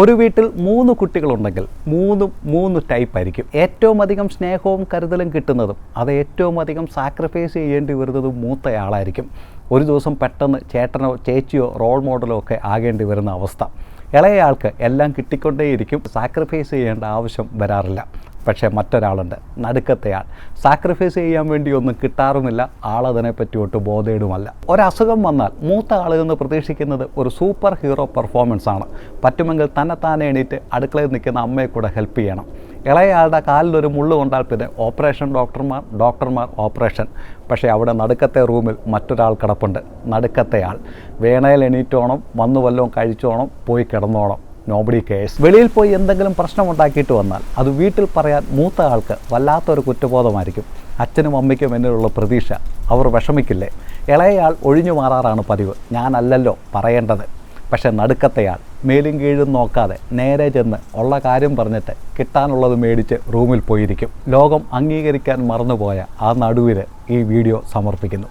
ഒരു വീട്ടിൽ 3 കുട്ടികളുണ്ടെങ്കിൽ മൂന്ന് ടൈപ്പ് ആയിരിക്കും. ഏറ്റവും അധികം സ്നേഹവും കരുതലും കിട്ടുന്നതും അത് ഏറ്റവും അധികം സാക്രിഫൈസ് ചെയ്യേണ്ടി വരുന്നതും മൂത്തയാളായിരിക്കും. ഒരു ദിവസം പെട്ടെന്ന് ചേട്ടനോ ചേച്ചിയോ റോൾ മോഡലോ ഒക്കെ ആകേണ്ടി വരുന്ന അവസ്ഥ. ഇളയയാൾക്ക് എല്ലാം കിട്ടിക്കൊണ്ടേയിരിക്കും, സാക്രിഫൈസ് ചെയ്യേണ്ട ആവശ്യം വരാറില്ല. പക്ഷേ മറ്റൊരാളുണ്ട്, നടുക്കത്തെയാൾ. സാക്രിഫൈസ് ചെയ്യാൻ വേണ്ടി ഒന്നും കിട്ടാറുമില്ല, ആളതിനെപ്പറ്റി ഒട്ട് ബോധേടുമല്ല. ഒരസുഖം വന്നാൽ മൂത്ത ആളിൽ നിന്ന് പ്രതീക്ഷിക്കുന്നത് ഒരു സൂപ്പർ ഹീറോ പെർഫോമൻസ് ആണ്. പറ്റുമെങ്കിൽ തന്നെത്താനെ എണീറ്റ് അടുക്കളയിൽ നിൽക്കുന്ന അമ്മയെ കൂടെ ഹെൽപ്പ് ചെയ്യണം. ഇളയയാളുടെ കാലിലൊരു മുള്ളു കൊണ്ടാൽ പിന്നെ ഓപ്പറേഷൻ ഡോക്ടർമാർ ഓപ്പറേഷൻ. പക്ഷേ അവിടെ നടുക്കത്തെ റൂമിൽ മറ്റൊരാൾ കിടപ്പുണ്ട്, നടുക്കത്തെയാൾ. വേണയിൽ എണീറ്റോണം, വന്നു വല്ലതും കഴിച്ചോണം, പോയി കിടന്നോണം, നോബഡി കെയർസ്. വെളിയിൽ പോയി എന്തെങ്കിലും പ്രശ്നമുണ്ടാക്കിയിട്ട് വന്നാൽ അത് വീട്ടിൽ പറയാൻ മൂത്ത ആൾക്ക് വല്ലാത്തൊരു കുറ്റബോധമായിരിക്കും. അച്ഛനും അമ്മയ്ക്കും എന്നിലുള്ള പ്രതീക്ഷ, അവർ വിഷമിക്കില്ലേ? ഇളയയാൾ ഒഴിഞ്ഞു മാറാറാണ് പതിവ്, ഞാനല്ലല്ലോ പറയേണ്ടത്. പക്ഷേ നടുക്കത്തെയാൾ മേലും കീഴും നോക്കാതെ നേരെ ചെന്ന് ഉള്ള കാര്യം പറഞ്ഞിട്ട് കിട്ടാനുള്ളത് മേടിച്ച് റൂമിൽ പോയിരിക്കും. ലോകം അംഗീകരിക്കാൻ മറന്നുപോയ ആ നടുവിന് ഈ വീഡിയോ സമർപ്പിക്കുന്നു.